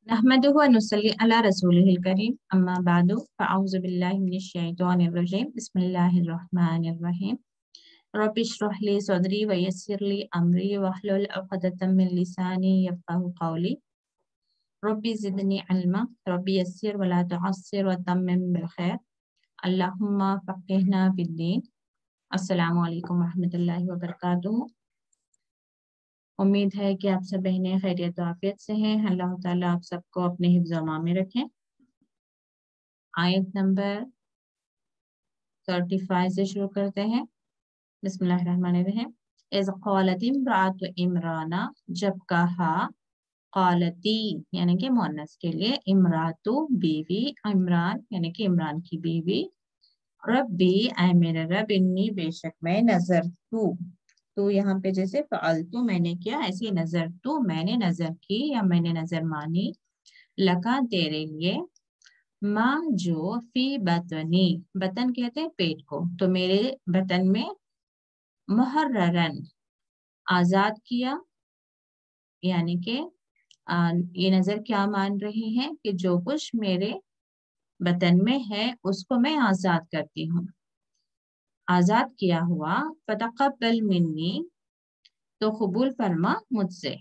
नहमदुहु व नुसल्ली अला रसूलिहिल करीम अम्मा बादु फ़अऊज़ु बिल्लाहि मिनश शैतानिर रजीम बिस्मिल्लाहिर रहमानिर रहीम रब्बि इश्रह ली सदरी व यस्सिर ली अमरी वहलुल उक़दतम मिन लिसानी यफ़क़हू क़ौली रब्बि ज़िदनी इल्मा रब्बि यस्सिर व ला तुअस्सिर व तम्मिम बिल खैर अल्लाहुम्मा फ़क़्हिना फ़िद्दीन। अस्सलामु अलैकुम व रहमतुल्लाहि व बरकातुहू। उम्मीद है कि आप सब बहनें खैरियत और आफियत से हैं। अल्लाह ताला आप सबको अपने हिफ्ज़ व अमान में रखें। आयत नंबर 35 से शुरू करते हैं। बिस्मिल्लाहिर्रहमानिर्रहीम। इज़ क़ालत इम्राअतु इमराना, जब कहा, क़ालती यानी कि मुअन्नस के लिए, इमरातु बीवी, इमरान यानी कि इमरान की बीवी, रब्बी ऐ मेरा रब, इन्नी बेशक मैं, नजर तो यहाँ पे जैसे फालतू मैंने किया, ऐसी नजर तो मैंने नजर की या मैंने नजर मानी, लगा तेरे लिए, माँ जो फी बतनी, बतन कहते हैं पेट को, तो मेरे बतन में, मुहर्ररन आजाद किया, यानी कि ये नजर क्या मान रही है कि जो कुछ मेरे बतन में है उसको मैं आजाद करती हूँ, आजाद किया हुआ। फतक़ब्बल मिन्नी, तो कबूल फरमा मुझसे,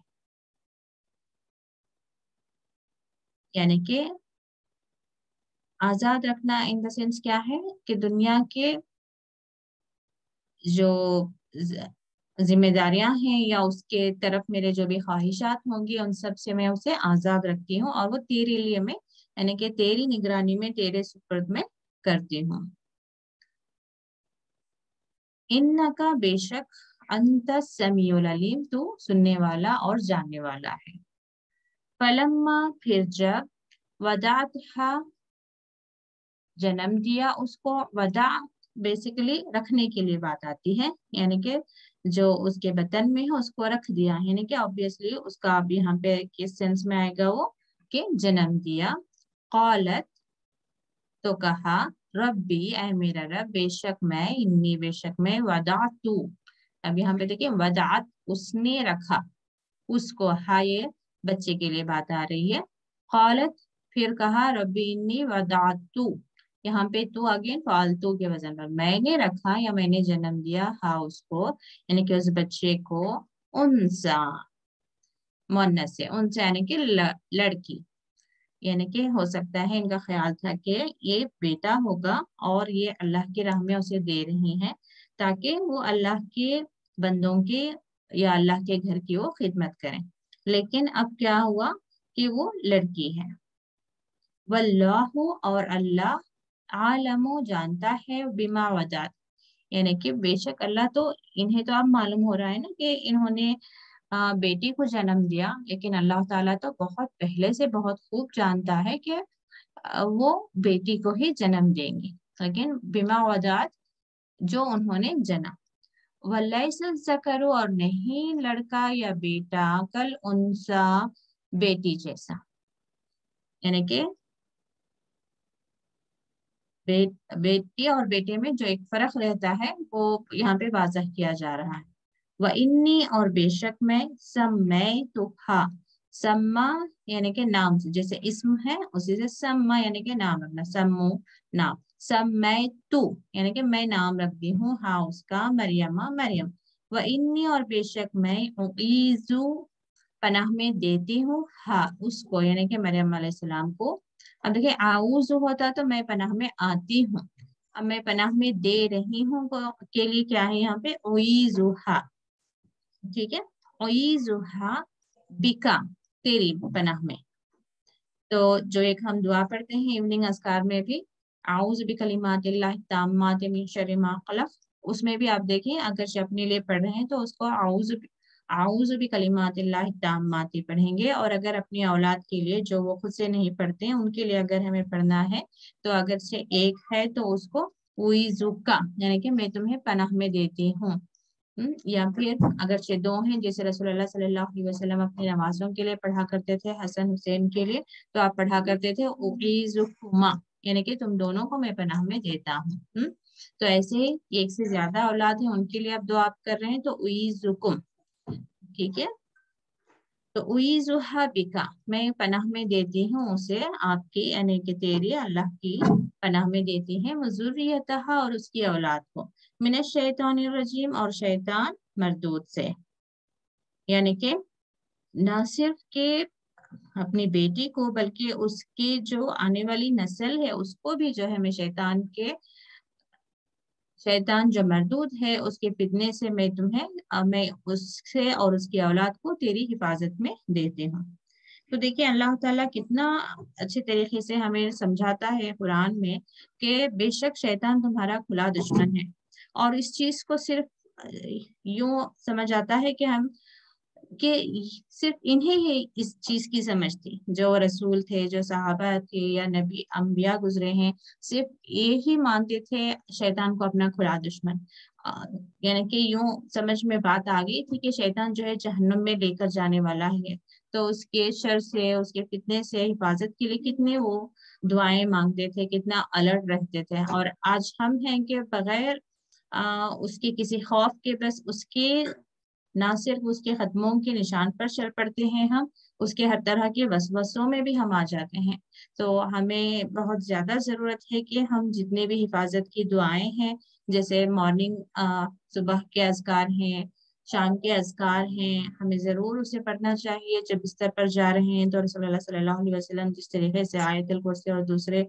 यानी कि आजाद रखना इन द सेंस क्या है कि दुनिया के जो जिम्मेदारियां हैं या उसके तरफ मेरे जो भी ख्वाहिशात होंगी उन सब से मैं उसे आजाद रखती हूँ और वो तेरे लिए मैं, यानी कि तेरी निगरानी में, तेरे सुपुर्द में करती हूँ। इन्नका बेशक, अंत समीउल अलीम, तू सुनने वाला और जानने वाला है। फलम्मा, फिर जब, वदातहा जन्म दिया उसको, वदा बेसिकली रखने के लिए बात आती है, यानी कि जो उसके बतन में है उसको रख दिया, यानी कि ऑब्वियसली उसका अब यहाँ पे किस सेंस में आएगा वो कि जन्म दिया। क़ालत, तो कहा, रब्बी ऐ मेरा रब, बेशक मैं, इन्नी बेशक मैं, वदातु, अब यहाँ पे देखिए वदात उसने रखा उसको, हाँ ये बच्चे के लिए बात आ रही है। क़ालत, फिर कहा, रब्बी इन्नी वदातु, यहाँ पे तू अगेन फालतू के वजन पर, मैंने रखा या मैंने जन्म दिया, हाँ उसको, यानी कि उस बच्चे को, उनसा मुअन्नस से, उनसा यानी कि लड़की, यानी कि हो सकता है इनका ख्याल था कि ये बेटा होगा और ये अल्लाह की राह में उसे दे रही हैं ताकि वो अल्लाह के बंदों के या अल्लाह के घर की वो खिदमत करें, लेकिन अब क्या हुआ कि वो लड़की है। वल्लाहु, और अल्लाह, आलमु जानता है, बिमा वजात, यानी कि बेशक अल्लाह, तो इन्हें तो अब मालूम हो रहा है ना कि इन्होंने बेटी को जन्म दिया, लेकिन अल्लाह ताला तो बहुत पहले से बहुत खूब जानता है कि वो बेटी को ही जन्म देंगी, लेकिन बिमा वजात जो उन्होंने जना। वलैसल ज़करु, और नहीं लड़का या बेटा, कल उनसा बेटी जैसा, यानी कि बेटी और बेटे में जो एक फर्क रहता है वो यहाँ पे वाज़ह किया जा रहा है। व इन्नी, और बेशक मैं, सम्मै तुहा, सम्मा यानी कि नाम से, जैसे इस्म है उसी से सम्मा यानी कि नाम रखना, सम्मू नाम, सम्मै तू यानी कि मैं नाम रखती हूँ, हाँ उसका, मरियमा मरियम। व इन्नी, और बेशक मैं, उईजु पनाह में देती हूँ, हाँ उसको, यानी कि मरियम अलैहिस्सलाम को। अब देखिए आऊज होता तो मैं पनाह में आती हूँ, अब मैं पनाह में दे रही हूँ के लिए क्या है यहाँ पे, उईजुहा, ठीक है, उईजुहा बिका, तेरी पनाह में। तो जो एक हम दुआ पढ़ते हैं इवनिंग अस्कार में भी, आऊज बिकलिमातिल्लाहि ताम्माति मिन शर्रि मा खलक़, उसमें भी आप देखें अगर अपने लिए पढ़ रहे हैं तो उसको आऊज बिकलिमातिल्लाहि ताम्माति पढ़ेंगे, और अगर अपनी औलाद के लिए जो वो खुद से नहीं पढ़ते हैं उनके लिए अगर हमें पढ़ना है तो अगर से एक है तो उसको उईजुका, यानी कि मैं तुम्हें पनाह में देती हूँ। या फिर अगर से दो हैं, जैसे रसूलुल्लाह सल्लल्लाहु अलैहि वसल्लम अपनी नमाजों के लिए पढ़ा करते थे, हसन हुसैन के लिए, तो आप पढ़ा करते थे उईजुकुमा, यानी कि तुम दोनों को मैं पनाह में देता हूँ। तो ऐसे ही एक से ज्यादा औलाद है उनके लिए आप दुआ कर रहे हैं तो उईजुकुम, ठीक है। तो उईज़ुहा बिका, मैं पनाह में देती हूँ उसे आपकी, यानी कि तेरी, अल्लाह की पनाह में देती है, वज़ुर्रियतहा, और उसकी औलाद को, मिनश शैतानिर रजीम, और शैतान मरदूद से। यानी कि न सिर्फ के अपनी बेटी को बल्कि उसकी जो आने वाली नस्ल है उसको भी जो है मैं शैतान जो मरदूद है उसके फितने से मैं तुम्हें मैं उससे और उसकी औलाद को तेरी हिफाजत में देती हूँ। तो देखिए अल्लाह ताला कितना अच्छे तरीके से हमें समझाता है कुरान में कि बेशक शैतान तुम्हारा खुला दुश्मन है, और इस चीज को सिर्फ यूं समझ आता है कि हम कि सिर्फ इन्हें ही इस चीज की समझ थी, जो रसूल थे, जो सहाबा थे या नबी अंबिया गुजरे हैं, सिर्फ ये ही मानते थे शैतान को अपना खुला दुश्मन। यानी कि यूं समझ में बात आ गई थी कि शैतान जो है जहन्नुम में लेकर जाने वाला है, तो उसके शर से, उसके फितने से हिफाजत के लिए कितने वो दुआएं मांगते थे, कितना अलर्ट रहते थे। और आज हम हैं कि बगैर उसके किसी खौफ के बस उसके ना सिर्फ उसके कदमों के निशान पर चल पड़ते हैं, हम उसके हर तरह के वसवसों में भी हम आ जाते हैं। तो हमें बहुत ज्यादा जरूरत है कि हम जितने भी हिफाजत की दुआएं हैं, जैसे मॉर्निंग सुबह के अज़कार हैं, शाम के अज़कार हैं, हमें जरूर उसे पढ़ना चाहिए। जब बिस्तर पर जा रहे हैं तो रसूलुल्लाह सल्लल्लाहु अलैहि वसल्लम जिस तरीके से आयतुल कुर्सी और दूसरे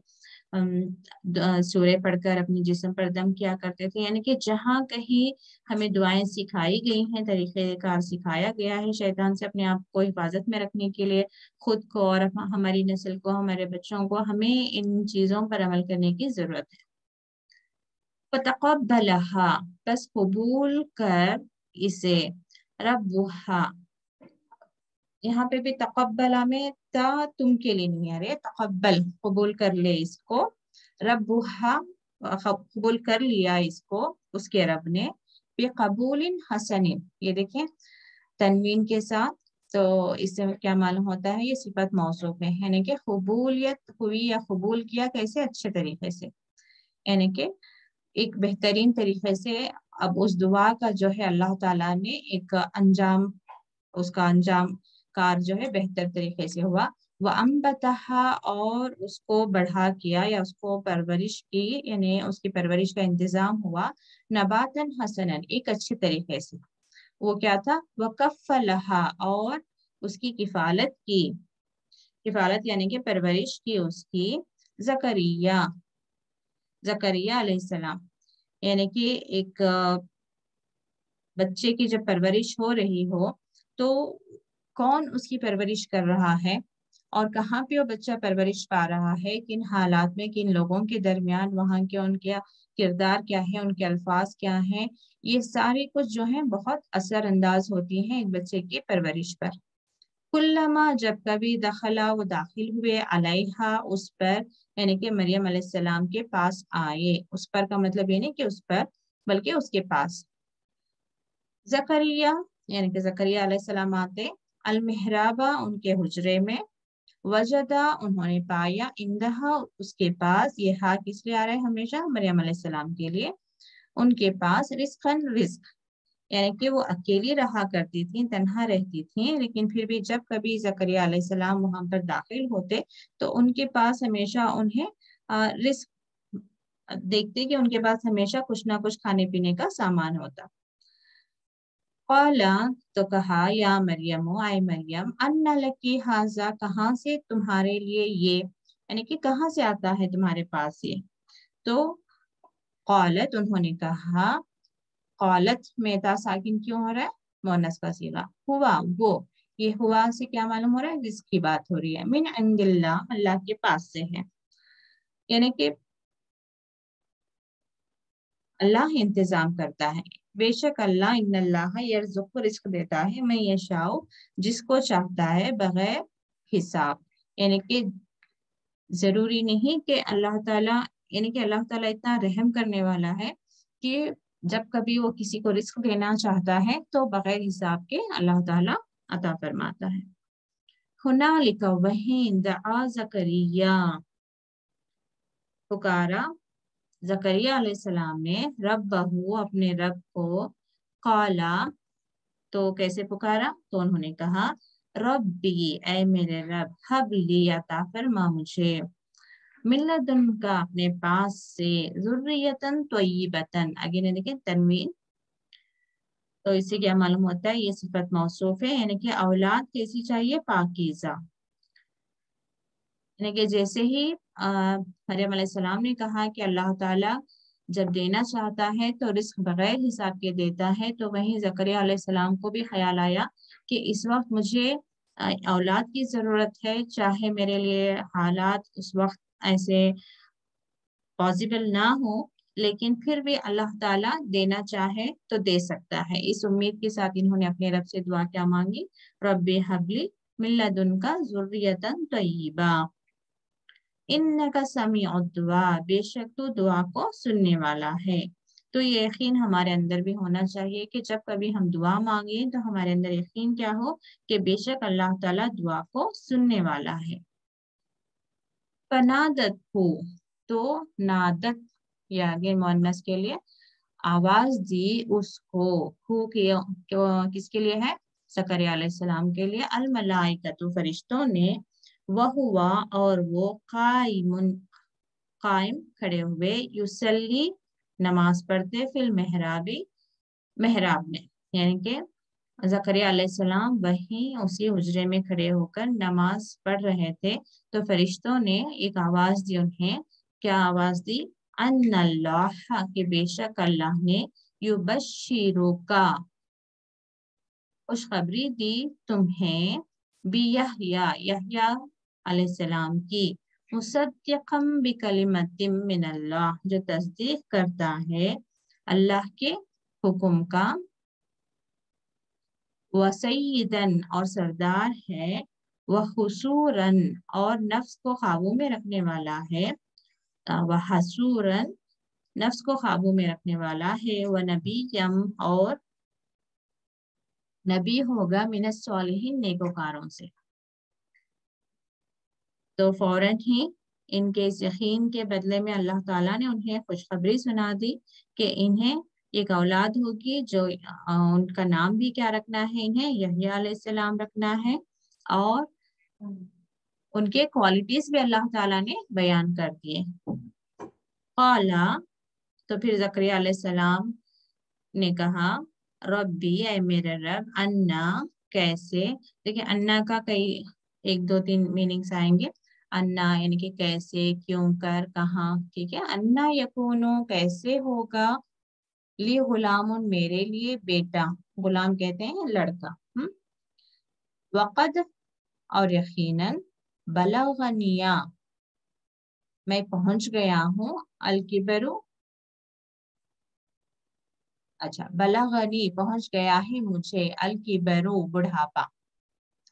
सूरे पढ़कर अपने जिस्म पर दम किया करते थे, यानी कि जहाँ कहीं हमें दुआएं सिखाई गई हैं, तरीक़ेकार सिखाया गया है शैतान से अपने आप को हिफाजत में रखने के लिए, खुद को और हमारी नस्ल को, हमारे बच्चों को, हमें इन चीजों पर अमल करने की जरूरत है। फ़तक़ब्बलहा, बस कबूल कर इसे, रब्बुहा, यहाँ पे भी तकब्बला में ता तुम के लिए नहीं आ रही है, तकब्बल, कबूल कर ले इसको, रब्बुहा, कबूल कर लिया इसको उसके रब ने, बेकबूलिन हसनिन, ये देखें तनवीन के साथ, तो इससे क्या मालूम होता है, ये सिफत मौसूफ है, यानी कि कबूलियत हुई या कबूल किया कैसे, अच्छे तरीके से, यानी कि एक बेहतरीन तरीके से। अब उस दुआ का जो है अल्लाह ताला ने एक अंजाम, उसका अंजाम कार जो है बेहतर तरीके से हुआ। वह अम्बतहा, और उसको बढ़ा किया या उसको परवरिश की, यानी उसकी परवरिश का इंतजाम हुआ, नबातन हसनन, एक अच्छे तरीके से। वो क्या था, वह कफ़लहा, और उसकी किफालत की, किफालत यानी कि परवरिश की उसकी, जकरिया, जकरिया अलैहिस्सलाम, यानी कि एक बच्चे की जब परवरिश हो रही हो तो कौन उसकी परवरिश कर रहा है, और कहाँ पे वो बच्चा परवरिश पा रहा है, किन हालात में, किन लोगों के दरमियान, वहाँ के उनके किरदार क्या है, उनके अल्फाज क्या हैं, ये सारी कुछ जो है बहुत असर अंदाज होती हैं एक बच्चे की परवरिश पर। कुल्लमा, जब कभी, दखला, वो दाखिल हुए, अलैहा, उस पर, यानी कि मरियम अलैहिस्सलाम के पास आए, उस पर का मतलब ये नहीं कि उस पर बल्कि उसके पास, जकरिया, यानी कि जकरिया अलैहिस्सलाम आते, अल मेहराबा, उनके हुजरे में, वजदा, उन्होंने पाया, इंदहा, उसके पास, ये हा किस लिए आ रहा है हमेशा, मरियम अलैहिस्सलाम के लिए, उनके पास, रिस्कन, रिस्क, यानी कि वो अकेली रहा करती थी, तन्हा रहती थी, लेकिन फिर भी जब कभी जकरिया अलैहिस्सलाम वहां पर दाखिल होते तो उनके पास हमेशा उन्हें रिस्क देखते कि उनके पास हमेशा कुछ ना कुछ खाने पीने का सामान होता। कौला, तो कहा, या मरियम, आए मरियम, अन्ना लकी हाजा, कहाँ से तुम्हारे लिए ये, यानी कि कहाँ से आता है तुम्हारे पास ये। तो कौलत, उन्होंने कहा, कौलत में ता साकिन क्यों हो रहा है, मोनस का सीगा, हुआ वो, ये हुआ से क्या मालूम हो रहा है, जिसकी बात हो रही है, मिन इंदिल्ला, अल्लाह के पास से है, यानी कि अल्लाह इंतजाम करता है, बेशक अल्लाह, इन्नल्लाह यर्जुकु, रिस्क देता है, मैं यशाओ, जिसको चाहता है, बगैर हिसाब, यानी कि जरूरी नहीं कि अल्लाह ताला, यानी कि अल्लाह ताला इतना रहम करने वाला है कि जब कभी वो किसी को रिस्क देना चाहता है तो बगैर हिसाब के अल्लाह ताला अता फरमाता है। हुनालिका, वहीं, दआ जकरिया, पुकारा जकरिया अलैहिस्सलाम ने, रब्बहू, अपने रब को, काला, तो कैसे पुकारा, तो उन्होंने कहा, रब्बी ऐ मेरे रब, हबली अता फरमा मुझे, मिल्लदुन का अपने पास से, जुर्रियतन तय्यिबतन, आगे ने देखें तनवीन, तो इससे क्या मालूम होता है ये सिफत मौसूफ है, यानी कि औलाद कैसी चाहिए, पाकीज़ा। यानी कि जैसे ही मरियम अलैहिस्सलाम ने कहा कि अल्लाह ताला जब देना चाहता है तो रिस्क बगैर हिसाब के देता है, तो वहीं ज़करिया अलैहिस्सलाम को भी ख्याल आया कि इस वक्त मुझे औलाद की ज़रूरत है, चाहे मेरे लिए हालात उस वक्त ऐसे पॉसिबल ना हो, लेकिन फिर भी अल्लाह ताला देना चाहे तो दे सकता है। इस उम्मीद के साथ इन्होंने अपने रब से दुआ क्या मांगी, रब्बी हबली मिन लदुनका ज़ुर्रियतन तय्यिबा इन्नका समीउद दुआ, बेशक तू दुआ को सुनने वाला है। तो ये यकीन हमारे अंदर भी होना चाहिए कि जब कभी हम दुआ मांगे तो हमारे अंदर यकीन क्या हो कि बेशक अल्लाह ताला दुआ को सुनने वाला है। फनादत हो, तो नादत या आगे मुअन्नस के लिए आवाज दी उसको, हु किसके लिए है, ज़करिया अलैहिस्सलाम के लिए, अल मलाइकतु फरिश्तों ने, वह हुआ और वो काइमुन कायम खड़े हुए, युसल्ली नमाज पढ़ते, फिल मेहराबी मेहराब में, यानी कि ज़करिया अलैहिस्सलाम वहीं उसी हुजरे में खड़े होकर नमाज पढ़ रहे थे, तो फरिश्तों ने एक आवाज दी उन्हें, क्या आवाज दी, अन्नल्लाह, कि बेशक अल्लाह ने, युबश्शिरुका, खुशखबरी दी तुम्हें, बियहया, यहया अलैहिस्सलाम की, मुसद्दिक़म बिकलिमतिम मिनल्लाह, जो तस्दीक करता है अल्लाह के हुक्म का, वसईदन, और सरदार है, वह हुसूरन, और नफ्स को काबू में रखने वाला है, वह हसूरन, नफ्स को काबू में रखने वाला है, वह नबीयम, और नबी होगा, मिनस सॉलिहीन, नेकोकारों से। तो फौरन ही इनके इस यकीन के बदले में अल्लाह ताला ने उन्हें खुशखबरी सुना दी कि इन्हें एक औलाद होगी, जो उनका नाम भी क्या रखना है, इन्हें यहया अलैहिस्सलाम रखना है, और उनके क्वालिटीज भी अल्लाह ताला ने बयान कर दिए। काला, तो फिर ज़करिया अलैहिस्सलाम ने कहा, रब्बी ऐ मेरे रब, अन्ना, कैसे, देखिए अन्ना का कई एक दो तीन मीनिंग्स आएंगे, अन्ना यानी कि कैसे, क्यों कर, कहाँ, ठीक है, अन्ना यकूनो, कैसे होगा, ली गुलामुन, मेरे लिए बेटा, गुलाम कहते हैं लड़का, वक़द, और यकीनन, बलगनिया, मैं पहुंच गया हूँ, अलकिबरु, अच्छा, बलगनी, पहुंच गया है मुझे, अलकिबरु, बुढ़ापा,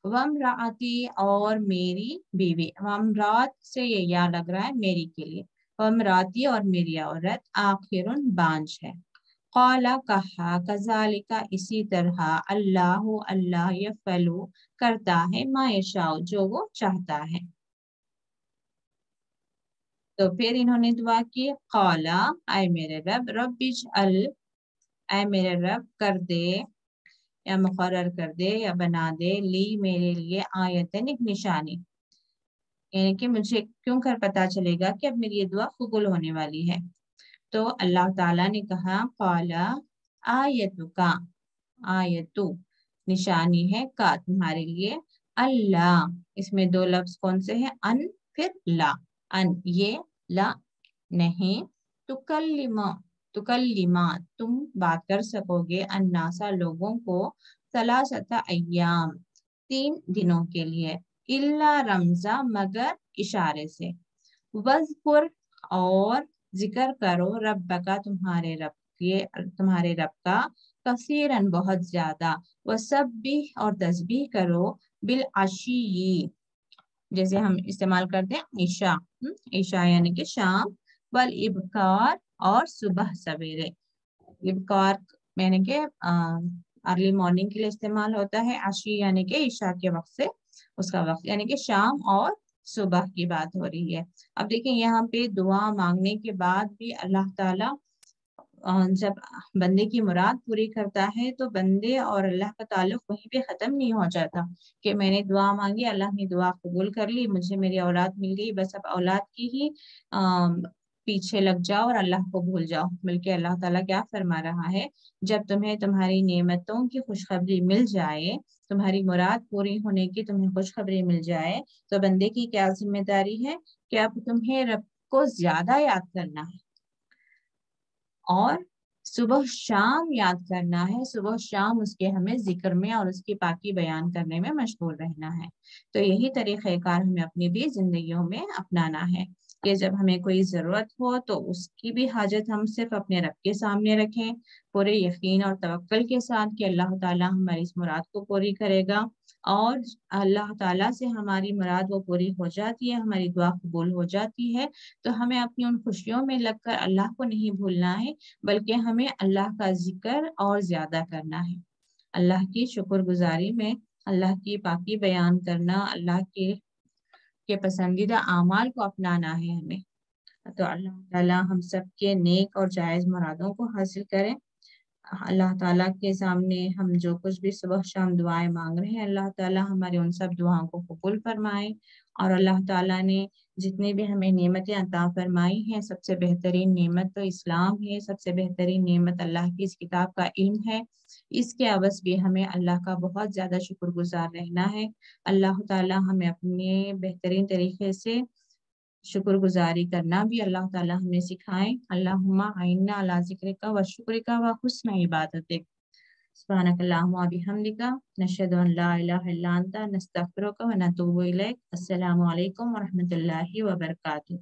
वमराती, और मेरी बीवी, वमरात से ये याद लग रहा है मेरी के लिए, वमराती, और मेरी औरत, आखिरुन, बांझ है, कौला, कहा, कजालिका, इसी तरह, अल्लाह, अल्लाह, यफलु, करता है, मा यशाउ, जो वो चाहता है। तो फिर इन्होंने दुआ की, कौला, आए मेरे रब, रब्बिज अल, आए मेरे रब, कर दे, या मुकर्रर कर दे, या बना दे, ली, मेरे लिए, आयतन, एक निशानी, यानी कि मुझे क्यों कर पता चलेगा कि अब मेरी ये दुआ कबूल होने वाली है। तो अल्लाह ताला ने कहा, कौला, आयतु का, आयतु, निशानी है, का, तुम्हारे लिए, अल्लाह, इसमें दो लफ्ज कौन से हैं, अन, फिर ला, अन, ये, ला, नहीं, तुकल्लिमा, तुकल्लिमा, तुम बात कर सकोगे, अन्नासा, लोगों को, सलासता अय्याम, 3 दिनों के लिए, इल्ला रमजा, मगर इशारे से, वज़कुर, और जिक्र करो, रब्बका, तुम्हारे रब के, तुम्हारे रब का, कसीरन, बहुत ज्यादा, वह सब भी, और तस्बीह करो, बिल अशी, जैसे हम इस्तेमाल करते हैं ईशा, ईशा यानी कि शाम, वल इबकार, और सुबह सवेरे, इबकार यानी कि अर्ली मॉर्निंग के लिए इस्तेमाल होता है, अशी यानी कि ईशा के वक्त से उसका वक्त, यानी कि शाम और सुबह की बात हो रही है। अब देखिए यहाँ पे दुआ मांगने के बाद भी अल्लाह ताला जब बंदे की मुराद पूरी करता है तो बंदे और अल्लाह का ताल्लुक वहीं पे ख़त्म नहीं हो जाता कि मैंने दुआ मांगी, अल्लाह ने दुआ कबूल कर ली, मुझे मेरी औलाद मिल गई, बस अब औलाद की ही पीछे लग जाओ और अल्लाह को भूल जाओ। बल्कि अल्लाह ताला क्या फरमा रहा है, जब तुम्हें तुम्हारी नेमतों की खुशखबरी मिल जाए, तुम्हारी मुराद पूरी होने की तुम्हें खुशखबरी मिल जाए, तो बंदे की क्या जिम्मेदारी है कि अब तुम्हें रब को ज्यादा याद करना है और सुबह शाम याद करना है, सुबह शाम उसके हमें जिक्र में और उसकी पाकी बयान करने में मशगूल रहना है। तो यही तरीक़ेकार हमें अपनी भी जिंदगियों में अपनाना है कि जब हमें कोई ज़रूरत हो तो उसकी भी हाजत हम सिर्फ अपने रब के सामने रखें, पूरे यकीन और तवक्कुल के साथ कि अल्लाह ताला हमारी इस मुराद को पूरी करेगा। और अल्लाह ताला से हमारी मुराद वो पूरी हो जाती है, हमारी दुआ कबूल हो जाती है, तो हमें अपनी उन खुशियों में लगकर अल्लाह को नहीं भूलना है, बल्कि हमें अल्लाह का जिक्र और ज्यादा करना है। अल्लाह की शुक्रगुजारी में अल्लाह की पाकी बयान करना, अल्लाह के पसंदीदा आमाल को अपनाना है हमें। तो अल्लाह ताला हम सब के नेक और जायज़ मुरादों को हासिल करें। अल्लाह ताला के सामने हम जो कुछ भी सुबह शाम दुआएं मांग रहे हैं, अल्लाह ताला हमारी उन सब दुआओं को कबूल फरमाए। और अल्लाह ताला ने जितनी भी हमें नेमतें अता फरमाई हैं, सबसे बेहतरीन नेमत तो इस्लाम है, सबसे बेहतरीन नेमत अल्लाह की इस किताब का इल्म है। इसके अवज़ भी हमें अल्लाह का बहुत ज़्यादा शुक्रगुजार रहना है। अल्लाह ताला हमें अपने बेहतरीन तरीके से शुक्रगुजारी करना भी अल्लाह ताला हमें सिखाए। अल्लाहुम्मा आइन्ना अला ज़िक्रिका व शुक्रिका व हुस्न इबादतिक। सुब्हानकल्लाहुम्मा व बिहम्दिका नशहदु अन ला इलाहा इल्ला अंता नस्तगफिरुका व नतूबु इलैक। अस्सलामु अलैकुम व रहमतुल्लाहि व बरकातुहू।